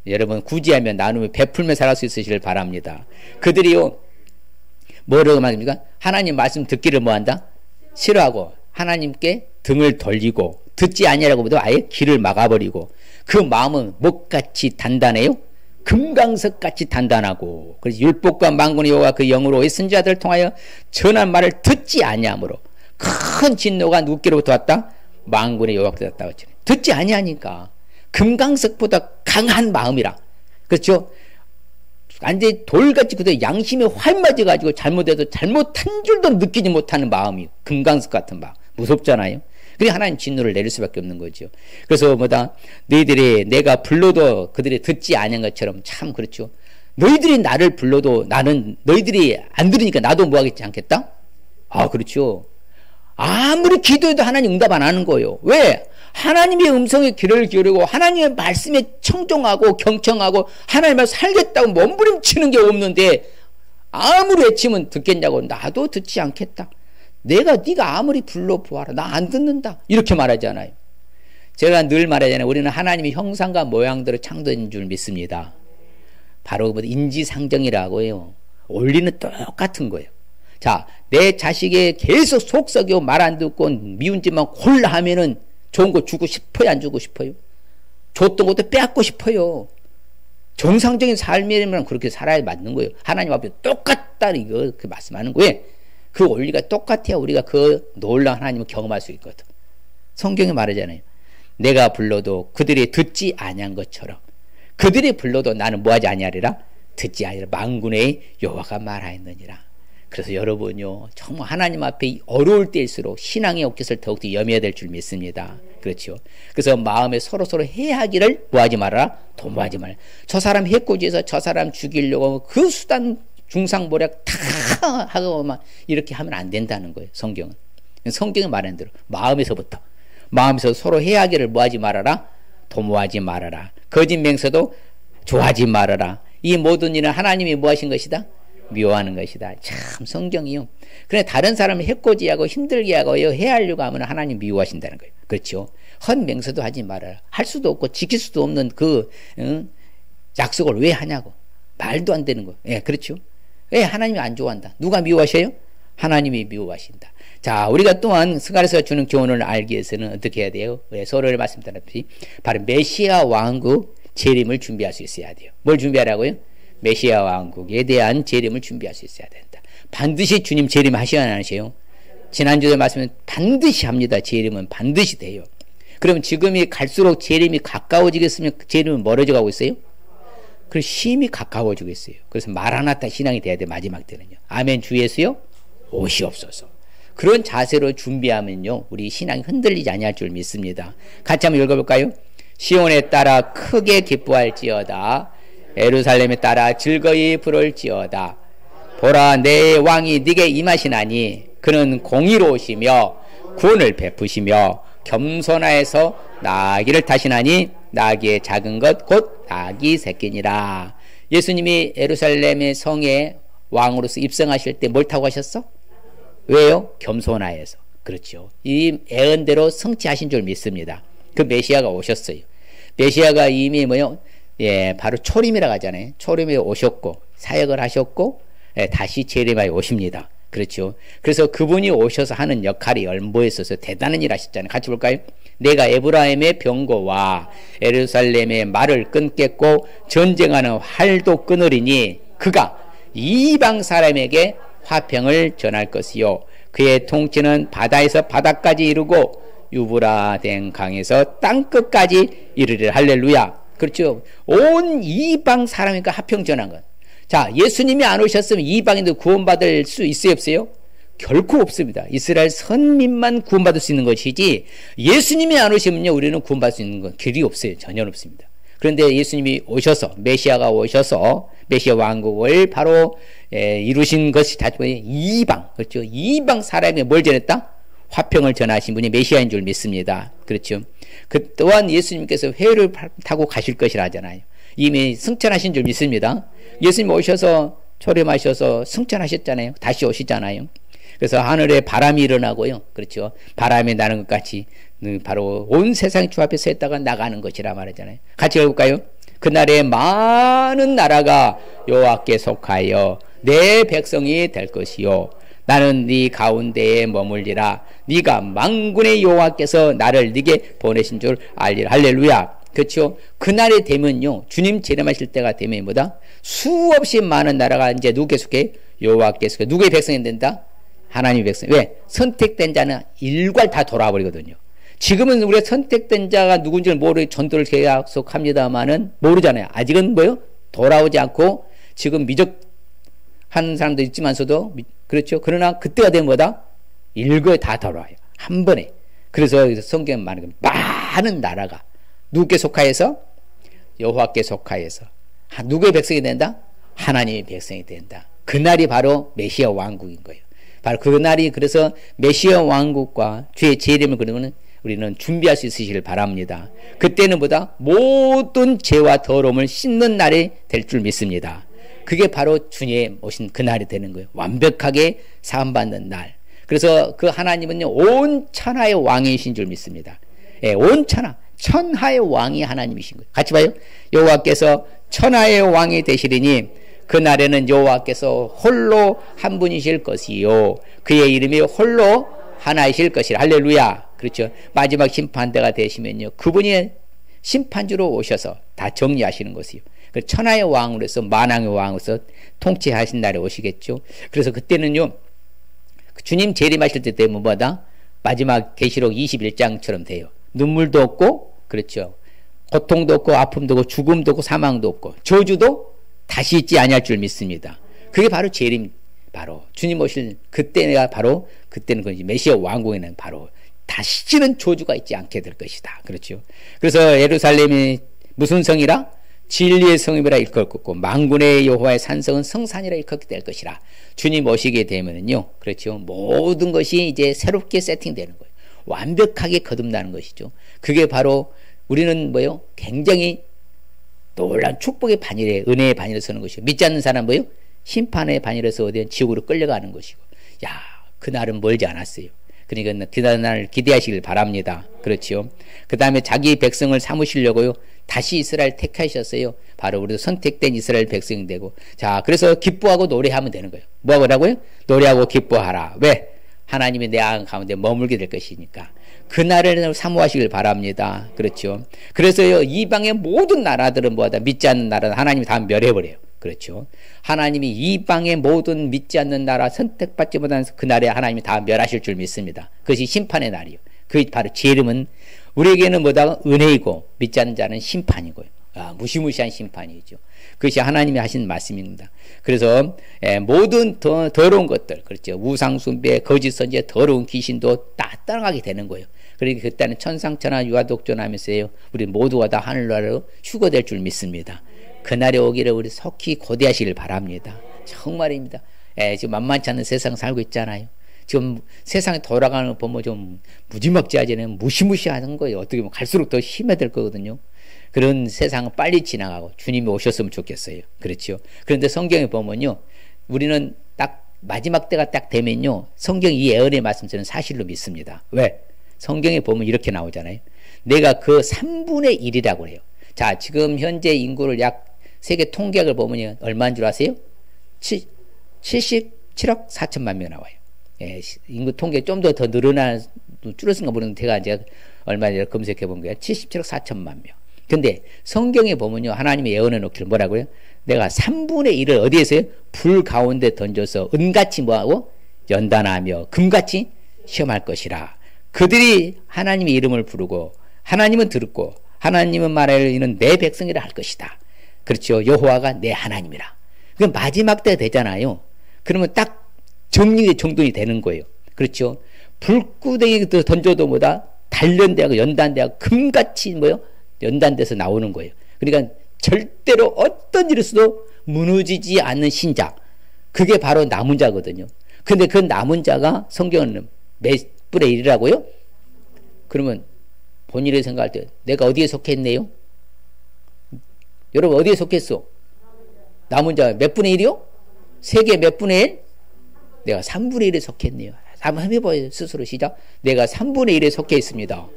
여러분 구제하며 나누며 베풀며 살아갈 수 있으시길 바랍니다. 그들이요 뭐라고 말합니까? 하나님 말씀 듣기를 뭐한다? 싫어하고 하나님께 등을 돌리고 듣지 아니하라고 보다 아예 길을 막아버리고 그 마음은 목같이 단단해요. 금강석같이 단단하고 그래서 율법과 만군의 여호와 그 영으로 선지자들을 통하여 전한 말을 듣지 아니하므로 큰 진노가 누구께로부터 왔다? 만군의 여호와께로부터 왔다. 듣지 아니하니까 금강석보다 강한 마음이라. 그렇죠? 완전히 돌같이 그대로 양심에 활 맞아가지고 잘못해도 잘못한 줄도 느끼지 못하는 마음이 금강석 같은 마음. 무섭잖아요. 그래 하나님 진노를 내릴 수밖에 없는 거죠. 그래서 너희들이 내가 불러도 그들이 듣지 아니한 것처럼 참 그렇죠. 너희들이 나를 불러도 나는 너희들이 안 들으니까 나도 뭐 하겠지 않겠다? 아 그렇죠. 아무리 기도해도 하나님 응답 안 하는 거예요. 왜? 하나님의 음성에 귀를 기울이고 하나님의 말씀에 청종하고 경청하고 하나님을 살겠다고 몸부림치는 게 없는데 아무리 외치면 듣겠냐고. 나도 듣지 않겠다. 네가 아무리 불러보아라. 나 안 듣는다. 이렇게 말하잖아요. 제가 늘 말하잖아요. 우리는 하나님의 형상과 모양대로 창조된 줄 믿습니다. 바로 인지상정이라고 해요. 원리는 똑같은 거예요. 자, 내 자식에 계속 속썩이고 말 안 듣고 미운 짓만 골라 하면은 좋은 거 주고 싶어요? 안 주고 싶어요? 줬던 것도 빼앗고 싶어요. 정상적인 삶이면 그렇게 살아야 맞는 거예요. 하나님 앞에 똑같다 이거 그 말씀하는 거예요. 그 원리가 똑같아야 우리가 그 놀라운 하나님을 경험할 수 있거든. 성경에 말하잖아요. 내가 불러도 그들이 듣지 아니한 것처럼 그들이 불러도 나는 뭐하지 아니하리라? 듣지 아니라 만군의 여호와가 말하였느니라. 그래서 여러분요, 정말 하나님 앞에 어려울 때일수록 신앙의 옷깃을 더욱더 염해야 될 줄 믿습니다. 그렇죠. 그래서 마음에 서로서로 해하기를 뭐하지 말아라? 도모하지 말아라. 저 사람 해코지해서 저 사람 죽이려고 그 수단 중상모략 다 하고 막 이렇게 하면 안 된다는 거예요. 성경은. 성경이 말하는 대로 마음에서부터. 마음에서 서로 해하기를 뭐하지 말아라? 도모하지 말아라. 거짓 맹세도 좋아하지 말아라. 이 모든 일은 하나님이 뭐하신 것이다? 미워하는 것이다. 참 성경이요. 그래 다른 사람을 해코지하고 힘들게 하고 해하려고 하면 하나님 미워하신다는 거예요. 그렇죠. 헛 맹세도 하지 말아라. 할 수도 없고 지킬 수도 없는 그 약속을 왜 하냐고. 말도 안 되는 거. 예, 그렇죠. 왜 하나님이 안 좋아한다. 누가 미워하셔요? 하나님이 미워하신다. 자, 우리가 또한 스가랴서 주는 교훈을 알기 위해서는 어떻게 해야 돼요? 서로를 말씀드렸듯이 바로 메시아 왕국 재림을 준비할 수 있어야 돼요. 뭘 준비하라고요? 메시아 왕국에 대한 재림을 준비할 수 있어야 된다. 반드시 주님 재림 하셔야 안 하세요? 지난주에 말씀은 반드시 합니다. 재림은 반드시 돼요. 그럼 지금이 갈수록 재림이 가까워지겠으면 재림은 멀어져 가고 있어요? 그래서 심히 가까워지고 있어요. 그래서 마라나타 신앙이 돼야 돼. 마지막 때는요. 아멘. 주 예수요 오시옵소서. 그런 자세로 준비하면요 우리 신앙이 흔들리지 아니할 줄 믿습니다. 같이 한번 읽어볼까요? 시온에 따라 크게 기뻐할지어다. 예루살렘에 따라 즐거이 부를지어다. 보라 내 왕이 네게 임하시나니 그는 공의로우시며 구원을 베푸시며 겸손하여서 나귀를 타시나니 나귀의 작은 것 곧 나귀 새끼니라. 예수님이 예루살렘의 성에 왕으로서 입성하실 때 뭘 타고 하셨어? 왜요? 겸손하여서. 그렇죠. 이 예언대로 성취하신 줄 믿습니다. 그 메시아가 오셨어요. 메시아가 이미 뭐요? 예, 바로 초림이라고 하잖아요. 초림에 오셨고 사역을 하셨고 다시 재림하여 오십니다. 그렇죠. 그래서 그분이 오셔서 하는 역할이 열무에 있어서 대단한 일 하셨잖아요. 같이 볼까요? 내가 에브라임의 병거와 예루살렘의 말을 끊겠고 전쟁하는 활도 끊으리니 그가 이방 사람에게 화평을 전할 것이요 그의 통치는 바다에서 바다까지 이르고 유브라덴 강에서 땅끝까지 이르리라. 할렐루야. 그렇죠. 온 이방 사람이니까 화평 전한 것. 자, 예수님이 안 오셨으면 이방인도 구원받을 수 있어요 없어요? 결코 없습니다. 이스라엘 선민만 구원받을 수 있는 것이지 예수님이 안 오시면요 우리는 구원받을 수 있는 건 길이 없어요. 전혀 없습니다. 그런데 예수님이 오셔서 메시아가 오셔서 메시아 왕국을 바로 이루신 것이 다 이방, 그렇죠. 이방 사람이 뭘 전했다? 화평을 전하신 분이 메시아인 줄 믿습니다. 그렇죠. 그 또한 예수님께서 회를 타고 가실 것이라 하잖아요. 이미 승천하신 줄 믿습니다. 예수님 오셔서 초림하셔서 승천하셨잖아요. 다시 오시잖아요. 그래서 하늘에 바람이 일어나고요. 그렇죠. 바람이 나는 것 같이 바로 온 세상이 주 앞에 서 있다가 나가는 것이라 말하잖아요. 같이 읽어볼까요? 그날에 많은 나라가 여호와께 속하여 내 백성이 될 것이요 나는 네 가운데에 머물리라. 네가 만군의 여호와께서 나를 네게 보내신 줄 알리라. 할렐루야. 그렇죠. 그날이 되면요 주님 재림하실 때가 되면 뭐다? 수없이 많은 나라가 이제 누구께 속해? 여호와께 속해. 누구의 백성이 된다? 하나님의 백성. 왜? 선택된 자는 일괄 다 돌아버리거든요. 지금은 우리가 선택된 자가 누군지를 모르고 전도를 계속합니다만은 모르잖아요. 아직은 뭐요? 돌아오지 않고 지금 미적한 사람도 있지만서도 그렇죠. 그러나 그때가 되면 뭐다? 일거에 다 돌아와요. 한 번에. 그래서 성경은 말하는 많은 나라가 누구께 속하여서? 여호와께 속하여서. 누구의 백성이 된다? 하나님의 백성이 된다. 그날이 바로 메시아 왕국인 거예요. 바로 그날이 그래서 메시아 왕국과 주의 재림을 그러면 우리는 준비할 수 있으시길 바랍니다. 그때는 보다 모든 죄와 더러움을 씻는 날이 될 줄 믿습니다. 그게 바로 주님 오신 그날이 되는 거예요. 완벽하게 사함받는 날. 그래서 그 하나님은요 온 천하의 왕이신 줄 믿습니다. 예, 온 천하의 왕이 하나님이신 거예요. 같이 봐요. 여호와께서 천하의 왕이 되시리니 그날에는 여호와께서 홀로 한 분이실 것이요 그의 이름이 홀로 하나이실 것이라. 할렐루야. 그렇죠. 마지막 심판대가 되시면요 그분이 심판주로 오셔서 다 정리하시는 것이요. 그 천하의 왕으로서 만왕의 왕으로서 통치하신 날에 오시겠죠. 그래서 그때는요 주님 재림하실 때 되면 뭐다? 마지막 계시록 21장처럼 돼요. 눈물도 없고 그렇죠. 고통도 없고 아픔도 없고 죽음도 없고 사망도 없고 저주도 다시 있지 아니할 줄 믿습니다. 그게 바로 재림, 바로 주님 오실 그때가 바로 그때는 그 메시아 왕국에는 바로 다시는 저주가 있지 않게 될 것이다. 그렇죠. 그래서 예루살렘이 무슨 성이라? 진리의 성이라 일컫고 만군의 여호와의 산성은 성산이라 일컫게 될 것이라. 주님 오시게 되면은요, 그렇죠. 모든 것이 이제 새롭게 세팅되는 거예요. 완벽하게 거듭나는 것이죠. 그게 바로 우리는 뭐요? 굉장히 놀라운 축복의 반열에, 은혜의 반열에 서는 것이고, 믿지 않는 사람 뭐요? 심판의 반열에서 어디 지옥으로 끌려가는 것이고, 야, 그날은 멀지 않았어요. 그러니까 그날 기대하시길 바랍니다. 그렇죠. 그 다음에 자기 백성을 삼으시려고요, 다시 이스라엘 택하셨어요. 바로 우리도 선택된 이스라엘 백성이 되고, 자, 그래서 기뻐하고 노래하면 되는 거예요. 뭐 하라고요? 노래하고 기뻐하라. 왜? 하나님이 내 안 가운데 머물게 될 것이니까. 그날을 사모하시길 바랍니다. 그렇죠. 그래서요, 이방의 모든 나라들은 뭐하다? 믿지 않는 나라는 하나님이 다 멸해버려요. 그렇죠. 하나님이 이방의 모든 믿지 않는 나라 선택받지 못한 그날에 하나님이 다 멸하실 줄 믿습니다. 그것이 심판의 날이요. 그게 바로 재림은 우리에게는 뭐다? 은혜이고 믿지 않는 자는 심판이고요. 무시무시한 심판이죠. 그것이 하나님이 하신 말씀입니다. 그래서 모든 더러운 것들, 그렇죠. 우상숭배, 거짓 선지자, 더러운 귀신도 다 떠나가게 되는 거예요. 그러니까 그때는 천상천하 유아독존하면서요, 우리 모두가 다 하늘나라로 휴거될 줄 믿습니다. 그날이 오기를 우리 속히 고대하시길 바랍니다. 정말입니다. 지금 만만치 않은 세상 살고 있잖아요. 지금 세상에 돌아가는 거 보면 좀 무지막지하지는 무시무시하는 거예요. 어떻게 보면 갈수록 더 심해질 거거든요. 그런 세상은 빨리 지나가고 주님이 오셨으면 좋겠어요. 그렇죠. 그런데 성경에 보면요, 우리는 딱 마지막 때가 딱 되면요, 성경 이 예언의 말씀처럼 사실로 믿습니다. 왜? 성경에 보면 이렇게 나오잖아요. 내가 그 3분의 1이라고 해요. 자, 지금 현재 인구를 약 세계 통계학을 보면 얼마인 줄 아세요? 77억 4천만 명 나와요. 예, 인구 통계 좀 더 늘어나, 줄었은가 모르는데 제가 이제 얼마 전에 검색해 본 거예요. 77억 4천만 명. 근데 성경에 보면요, 하나님의 예언해 놓기를 뭐라고요? 내가 3분의 1을 어디에서요? 불 가운데 던져서 은같이 뭐하고? 연단하며 금같이 시험할 것이라. 그들이 하나님의 이름을 부르고 하나님은 들었고 하나님은 말하여 이는 내 백성이라 할 것이다. 그렇죠. 여호와가 내 하나님이라. 그 마지막 때 되잖아요. 그러면 딱 정리의 정돈이 되는 거예요. 그렇죠. 불구덩이 던져도 뭐다? 단련되고 연단되고 금같이 뭐요? 연단돼서 나오는 거예요. 그러니까 절대로 어떤 일에서도 무너지지 않는 신자. 그게 바로 남은 자거든요. 근데 그 남은 자가 성경은 몇 분의 1이라고요? 그러면 본인이 생각할 때 내가 어디에 속했네요? 여러분 어디에 속했어? 남은 자 몇 분의 1이요? 세계 몇 분의 1? 내가 3분의 1에 속했네요. 한번 해봐요. 스스로 시작. 내가 3분의 1에 속해 있습니다.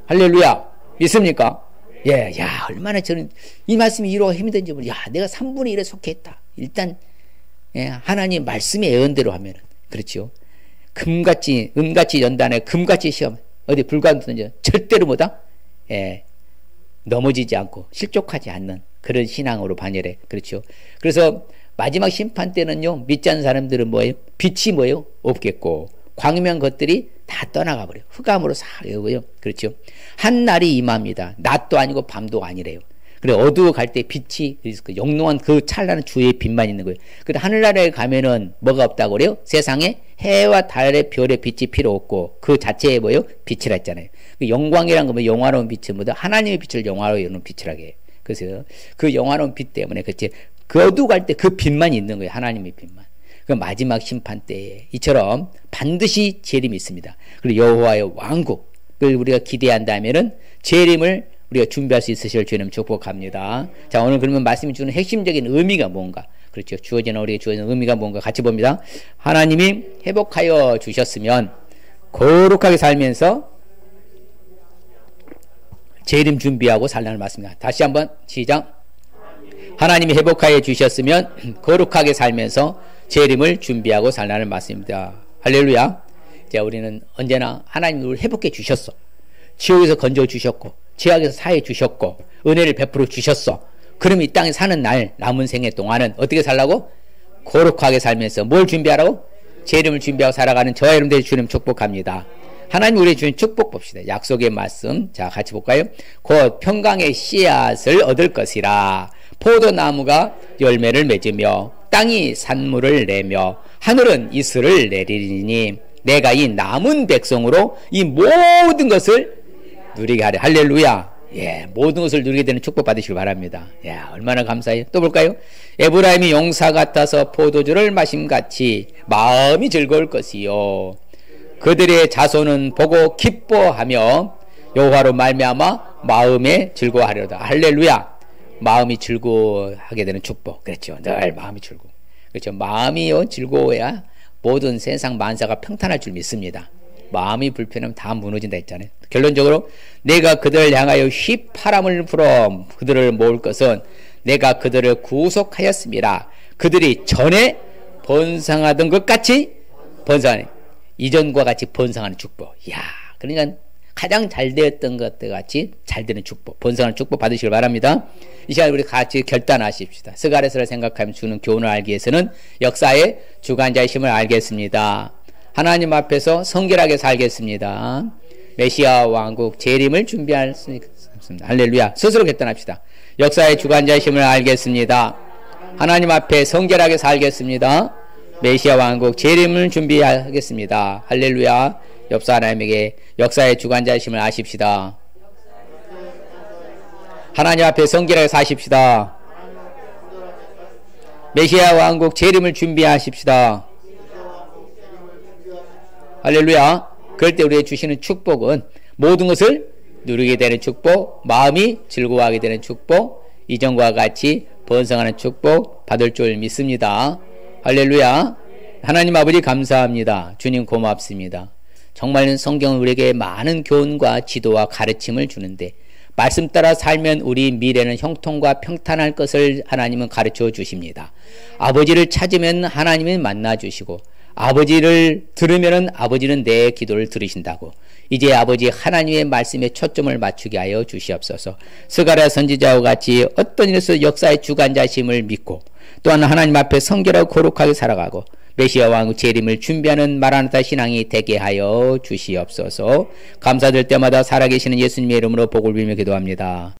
할렐루야. 믿습니까? 예, 야, 얼마나 저는 이 말씀이 이루어 힘든지 모르. 야, 내가 3분의 1에 속했다. 일단 예, 하나님 말씀의 예언대로 하면은 그렇죠. 금같이 은같이 연단해 금같이 시험 어디 불가능든지 절대로 뭐다? 예, 넘어지지 않고 실족하지 않는 그런 신앙으로 반열해. 그렇죠. 그래서 마지막 심판 때는요, 믿지 않는 사람들은 뭐예요? 빛이 뭐예요? 없겠고 광명 것들이 다 떠나가 버려요. 흑암으로 사고요. 그렇죠. 한 날이 임합니다. 낮도 아니고 밤도 아니래요. 그래 어두워 갈 때 빛이 영롱한 그 찰나는 주의 빛만 있는 거예요. 근데 하늘나라에 가면은 뭐가 없다고 그래요? 세상에 해와 달의 별의 빛이 필요 없고 그 자체에 뭐예요? 빛이라 했잖아요. 그 영광이란 거 뭐 영화로운 빛은 뭐다? 하나님의 빛을 영화로 여는 빛이라고 해요. 그래서 그 영화로운 빛 때문에 그치 그 어두워 갈 때 그 빛만 있는 거예요. 하나님의 빛만. 그 마지막 심판 때에 이처럼 반드시 재림이 있습니다. 그리고 여호와의 왕국을 우리가 기대한다면은 재림을 우리가 준비할 수 있으실 주님 축복합니다. 자, 오늘 그러면 말씀이 주는 핵심적인 의미가 뭔가? 그렇죠. 주어지는 우리에게 주어지는 의미가 뭔가 같이 봅니다. 하나님이 회복하여 주셨으면 거룩하게 살면서 재림 준비하고 살라는 말씀입니다. 다시 한번 시작. 하나님이 회복하여 주셨으면 거룩하게 살면서 재림을 준비하고 살라는 말씀입니다. 할렐루야. 자, 우리는 언제나 하나님이 우리를 회복해 주셨어. 지옥에서 건져 주셨고 죄악에서 사해 주셨고 은혜를 베풀어 주셨어. 그럼 이 땅에 사는 날 남은 생애 동안은 어떻게 살라고? 거룩하게 살면서 뭘 준비하라고? 재림을 준비하고 살아가는 저와 여러분들의 주님 축복합니다. 하나님 우리의 주님 축복 봅시다. 약속의 말씀 자 같이 볼까요? 곧 평강의 씨앗을 얻을 것이라 포도나무가 열매를 맺으며 땅이 산물을 내며 하늘은 이슬을 내리니 내가 이 남은 백성으로 이 모든 것을 누리게 하리. 할렐루야. 예, 모든 것을 누리게 되는 축복 받으시길 바랍니다. 예, 얼마나 감사해요. 또 볼까요? 에브라임이 용사 같아서 포도주를 마심같이 마음이 즐거울 것이요 그들의 자손은 보고 기뻐하며 여호와로 말미암아 마음에 즐거워하려다. 할렐루야. 마음이 즐거워하게 되는 축복. 그렇죠. 늘 마음이 즐거워. 그렇죠. 마음이 즐거워야 모든 세상 만사가 평탄할 줄 믿습니다. 마음이 불편하면 다 무너진다 했잖아요. 결론적으로 내가 그들을 향하여 휘파람을 불어 그들을 모을 것은 내가 그들을 구속하였음이라. 그들이 전에 번성하던 것 같이 번성하네. 이전과 같이 번성하는 축복. 이야, 그러니까 가장 잘 되었던 것들 같이 잘 되는 축복, 번성하는 축복 받으시길 바랍니다. 이 시간에 우리 같이 결단하십시다. 스가랴서를 생각하며 주는 교훈을 알기 위해서는 역사의 주관자의 힘을 알겠습니다. 하나님 앞에서 성결하게 살겠습니다. 메시아 왕국 재림을 준비할 수 있습니다. 할렐루야. 스스로 결단합시다. 역사의 주관자의 힘을 알겠습니다. 하나님 앞에 성결하게 살겠습니다. 메시아 왕국 재림을 준비하겠습니다. 할렐루야. 옆사 하나님에게 역사의 주관자의 힘을 아십시다. 하나님 앞에 성결하게 사십시다. 메시아 왕국 재림을 준비하십시다. 할렐루야. 그럴 때 우리에게 주시는 축복은 모든 것을 누리게 되는 축복, 마음이 즐거워하게 되는 축복, 이전과 같이 번성하는 축복 받을 줄 믿습니다. 할렐루야. 하나님 아버지 감사합니다. 주님 고맙습니다. 정말 성경은 우리에게 많은 교훈과 지도와 가르침을 주는데 말씀 따라 살면 우리 미래는 형통과 평탄할 것을 하나님은 가르쳐 주십니다. 아버지를 찾으면 하나님은 만나 주시고 아버지를 들으면 아버지는 내 기도를 들으신다고. 이제 아버지 하나님의 말씀에 초점을 맞추게 하여 주시옵소서. 스가랴 선지자와 같이 어떤 일에서 역사의 주관자심을 믿고 또한 하나님 앞에 성결하고 거룩하게 살아가고 메시아 왕국 재림을 준비하는 마라나타 신앙이 되게 하여 주시옵소서. 감사드릴 때마다 살아계시는 예수님의 이름으로 복을 빌며 기도합니다.